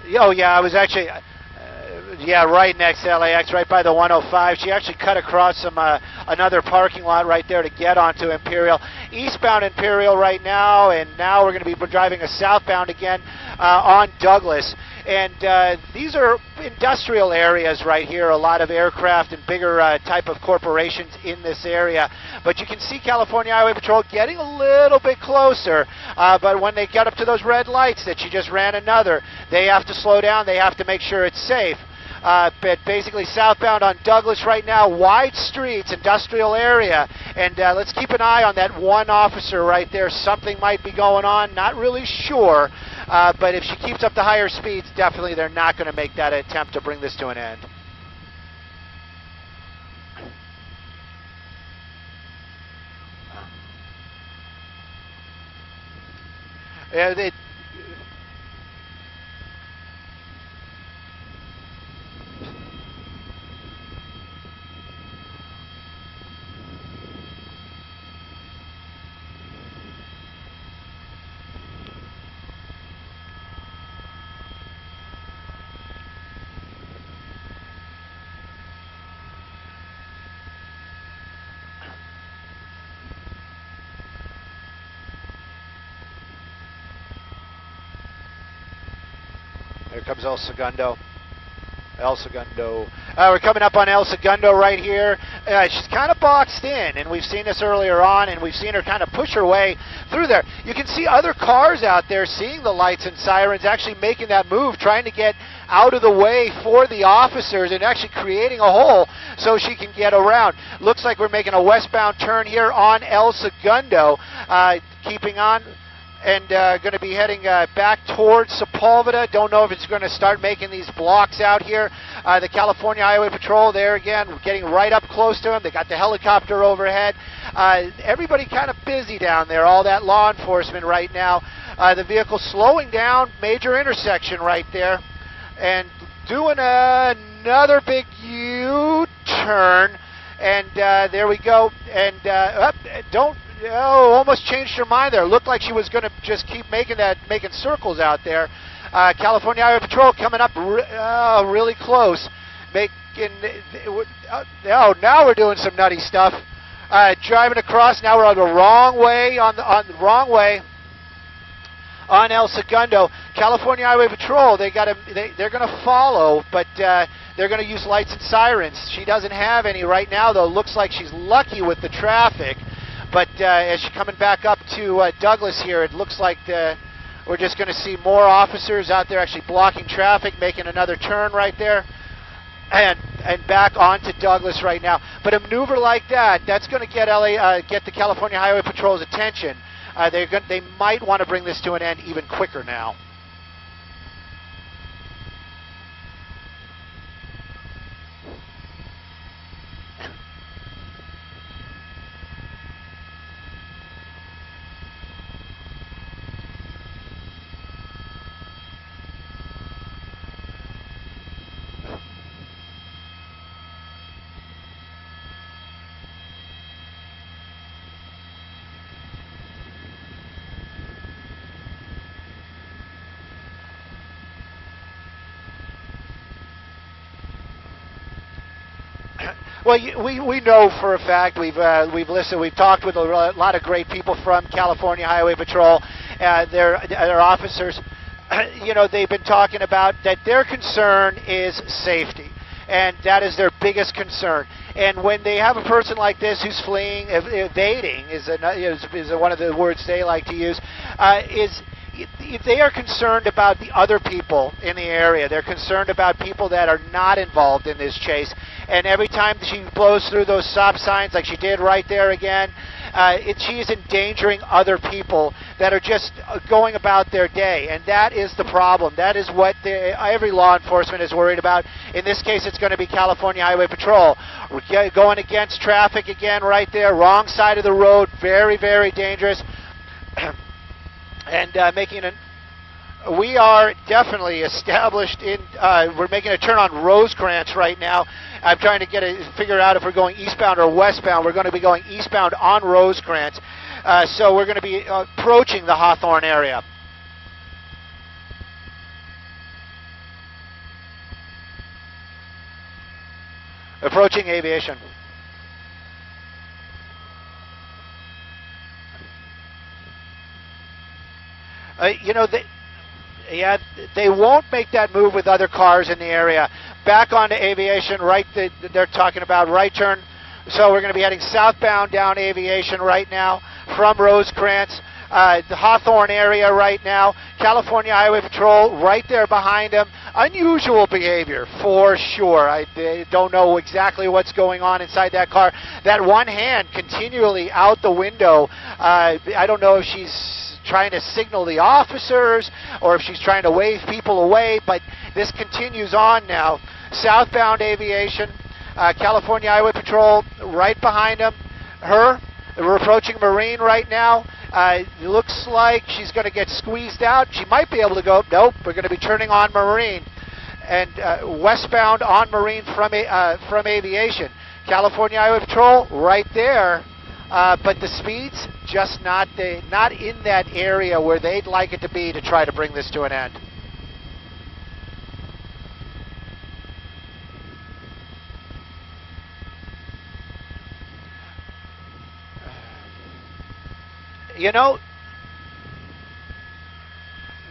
Oh, yeah, I was actually, yeah, right next to LAX, right by the 105. She actually cut across some another parking lot right there to get onto Imperial. Eastbound Imperial right now, and now we're going to be driving a southbound again on Douglas. And these are industrial areas right here, a lot of aircraft and bigger type of corporations in this area. But you can see California Highway Patrol getting a little bit closer. But when they get up to those red lights that she just ran another, they have to slow down. They have to make sure it's safe. But basically southbound on Douglas right now, wide streets, industrial area, and let's keep an eye on that one officer right there. Something might be going on, not really sure, but if she keeps up the higher speeds, definitely they're not going to make that attempt to bring this to an end. There comes El Segundo. El Segundo. We're coming up on El Segundo right here. She's kind of boxed in, and we've seen this earlier on, and we've seen her kind of push her way through there. You can see other cars out there seeing the lights and sirens, actually making that move, trying to get out of the way for the officers and actually creating a hole so she can get around. Looks like we're making a westbound turn here on El Segundo, keeping on. And going to be heading back towards Sepulveda. Don't know if it's going to start making these blocks out here. The California Highway Patrol there again, getting right up close to them. They got the helicopter overhead. Everybody kind of busy down there, all that law enforcement right now. The vehicle slowing down, major intersection right there, and doing another big U-turn. And there we go. And almost changed her mind there. Looked like she was going to just keep making circles out there. California Highway Patrol coming up really close. Now we're doing some nutty stuff. Driving across. Now we're on the wrong way. On the wrong way. On El Segundo, California Highway Patrol. They're going to follow, but they're going to use lights and sirens. She doesn't have any right now, though. Looks like she's lucky with the traffic. But as she's coming back up to Douglas here, it looks like we're just going to see more officers out there actually blocking traffic, making another turn right there, and back onto Douglas right now. But a maneuver like that's going to get get the California Highway Patrol's attention. They might want to bring this to an end even quicker now. Well, we know for a fact, we've listened, we've talked with a lot of great people from California Highway Patrol, their officers. You know, they've been talking about that their concern is safety, and that is their biggest concern. And when they have a person like this who's fleeing, evading is one of the words they like to use, they are concerned about the other people in the area. They're concerned about people that are not involved in this chase. And every time she blows through those stop signs, like she did right there again, she is endangering other people that are just going about their day. And that is the problem. That is what every law enforcement is worried about. In this case, it's going to be California Highway Patrol. We're going against traffic again right there, wrong side of the road, very, very dangerous. And we are definitely established in, we're making a turn on Rosecrans right now. I'm trying to figure out if we're going eastbound or westbound. We're going to be going eastbound on Rosecrans. So we're going to be approaching the Hawthorne area. Approaching Aviation. You know, they won't make that move with other cars in the area. Back onto Aviation, right, they're talking about right turn. So we're going to be heading southbound down Aviation right now from Rosecrans. The Hawthorne area right now. California Highway Patrol right there behind him. Unusual behavior for sure. I don't know exactly what's going on inside that car. That one hand continually out the window. I don't know if she's trying to signal the officers or if she's trying to wave people away, but this continues on now. Southbound Aviation, California Highway Patrol right behind them. We're approaching Marine right now. It looks like she's going to get squeezed out. She might be able to go. Nope, we're going to be turning on Marine. And westbound on Marine from Aviation. California Highway Patrol right there. But the speed's just not in that area where they'd like it to be to try to bring this to an end. You know,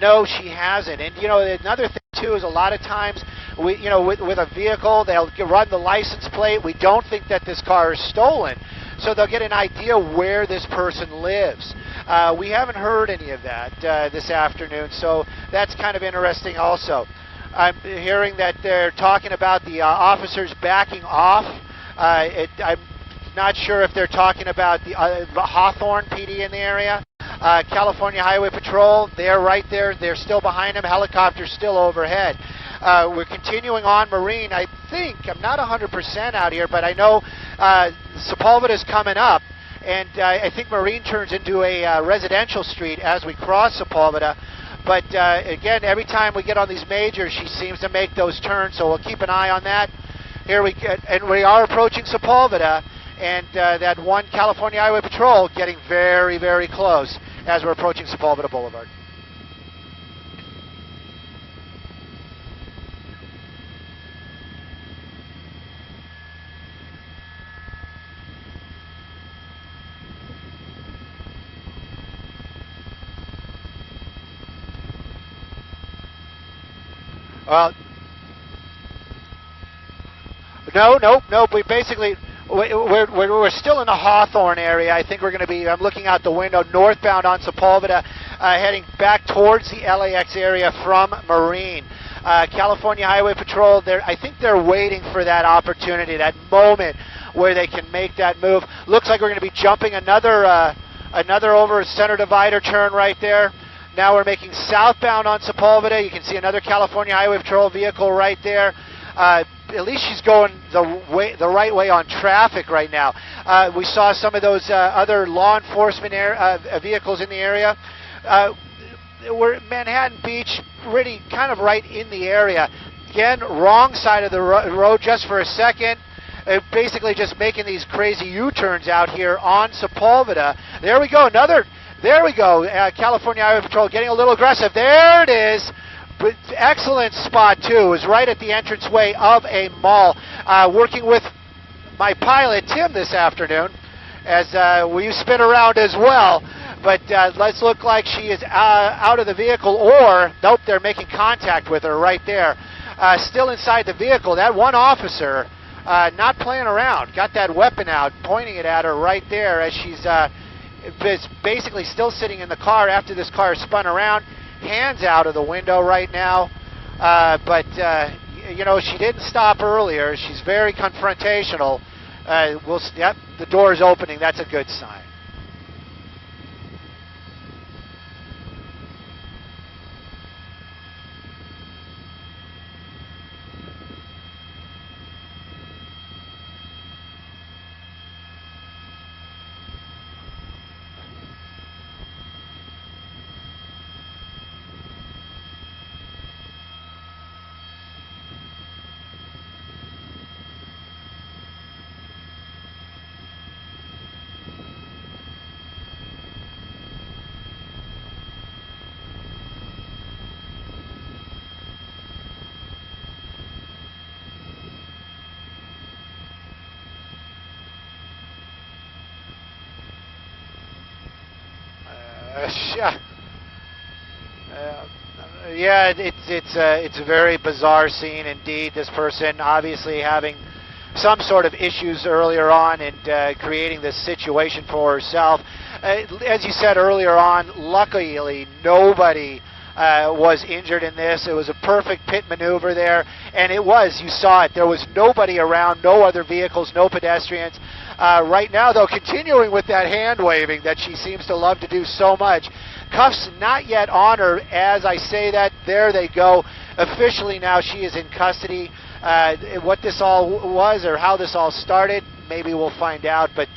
no, she hasn't. And you know, another thing too is a lot of times, with a vehicle, they'll run the license plate. We don't think that this car is stolen, so they'll get an idea where this person lives. We haven't heard any of that this afternoon, so that's kind of interesting also. I'm hearing that they're talking about the officers backing off. I'm not sure if they're talking about the Hawthorne PD in the area. California Highway Patrol, they're right there. They're still behind them. Helicopter's still overhead. We're continuing on Marine. I think, I'm not 100% out here, but I know Sepulveda's coming up. And I think Marine turns into a residential street as we cross Sepulveda. But again, every time we get on these majors, she seems to make those turns, so we'll keep an eye on that. Here we get, and we are approaching Sepulveda. And that one California Highway Patrol getting very, very close as we're approaching Sepulveda Boulevard. No. We basically. We're still in the Hawthorne area. I think we're going to be, I'm looking out the window, northbound on Sepulveda, heading back towards the LAX area from Marine. California Highway Patrol, I think they're waiting for that opportunity, that moment where they can make that move. Looks like we're going to be jumping another over center divider turn right there. Now we're making southbound on Sepulveda. You can see another California Highway Patrol vehicle right there. At least she's going the right way on traffic right now. We saw some of those other law enforcement vehicles in the area. We're Manhattan Beach, really kind of right in the area. Again, wrong side of the road just for a second. Basically just making these crazy U-turns out here on Sepulveda. There we go, there we go. California Highway Patrol getting a little aggressive. There it is. Excellent spot too. Is right at the entranceway of a mall. Working with my pilot Tim this afternoon, as we spin around as well. But let's look like she is out of the vehicle, or nope, they're making contact with her right there. Still inside the vehicle. That one officer not playing around. Got that weapon out, pointing it at her right there as she's basically still sitting in the car after this car spun around. Hands out of the window right now, but you know, she didn't stop earlier. She's very confrontational. Yep, the door is opening. That's a good sign. Yeah. Yeah, it's a very bizarre scene indeed. This person obviously having some sort of issues earlier on and creating this situation for herself. As you said earlier on, luckily nobody was injured in this. It was a perfect pit maneuver there, and it was. You saw it. There was nobody around, no other vehicles, no pedestrians. Right now, though, continuing with that hand waving that she seems to love to do so much. Cuffs not yet on her. As I say that, there they go. Officially now she is in custody. What this all was or how this all started, maybe we'll find out. But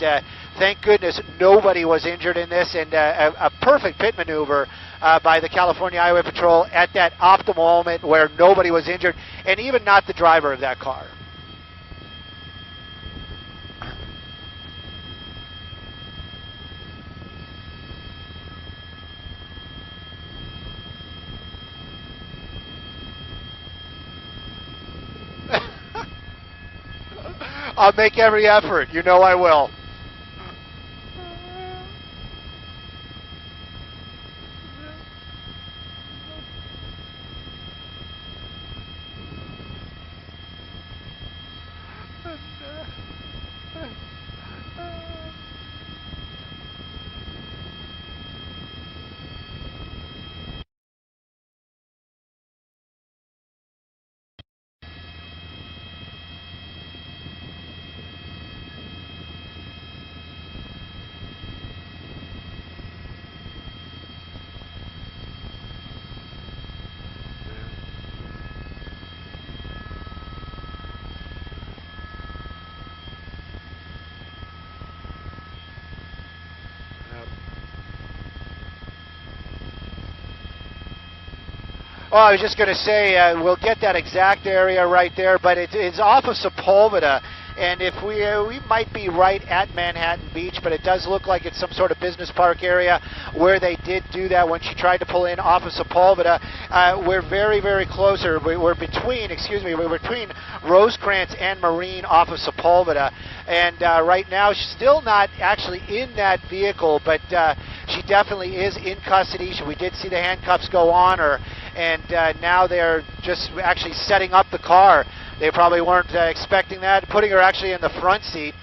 thank goodness nobody was injured in this, and a perfect pit maneuver by the California Highway Patrol at that optimal moment where nobody was injured, and even not the driver of that car. I'll make every effort. You know I will. Well, I was just going to say, we'll get that exact area right there, but it's off of Sepulveda, and if we might be right at Manhattan Beach, but it does look like it's some sort of business park area where they did do that when she tried to pull in off of Sepulveda. We're very, very close, or we're between Rosecrans and Marine off of Sepulveda, and right now she's still not actually in that vehicle, but she definitely is in custody. We did see the handcuffs go on her, and now they're just actually setting up the car. They probably weren't expecting that, putting her actually in the front seat.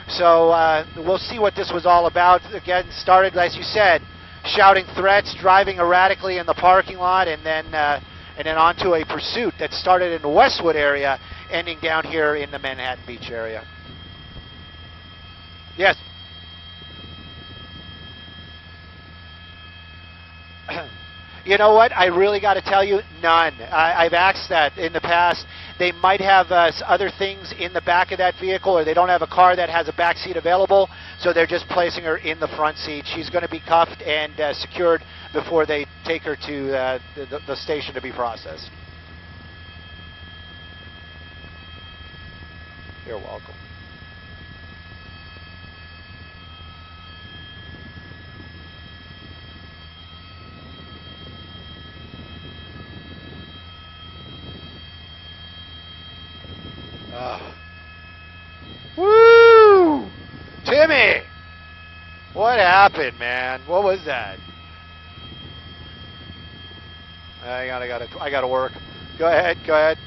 So we'll see what this was all about. Again, started, as you said, shouting threats, driving erratically in the parking lot, and then onto a pursuit that started in the Westwood area, ending down here in the Manhattan Beach area. Yes. You know what? I really got to tell you, none. I've asked that in the past. They might have other things in the back of that vehicle, or they don't have a car that has a back seat available, so they're just placing her in the front seat. She's going to be cuffed and secured before they take her to the station to be processed. You're welcome. Woo! Timmy! What happened, man? What was that? I gotta work. Go ahead, go ahead.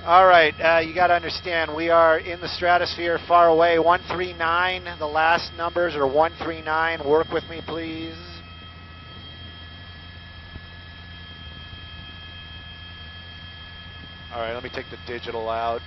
All right, you got to understand, we are in the stratosphere far away. 139, the last numbers are 139. Work with me, please. All right, let me take the digital out.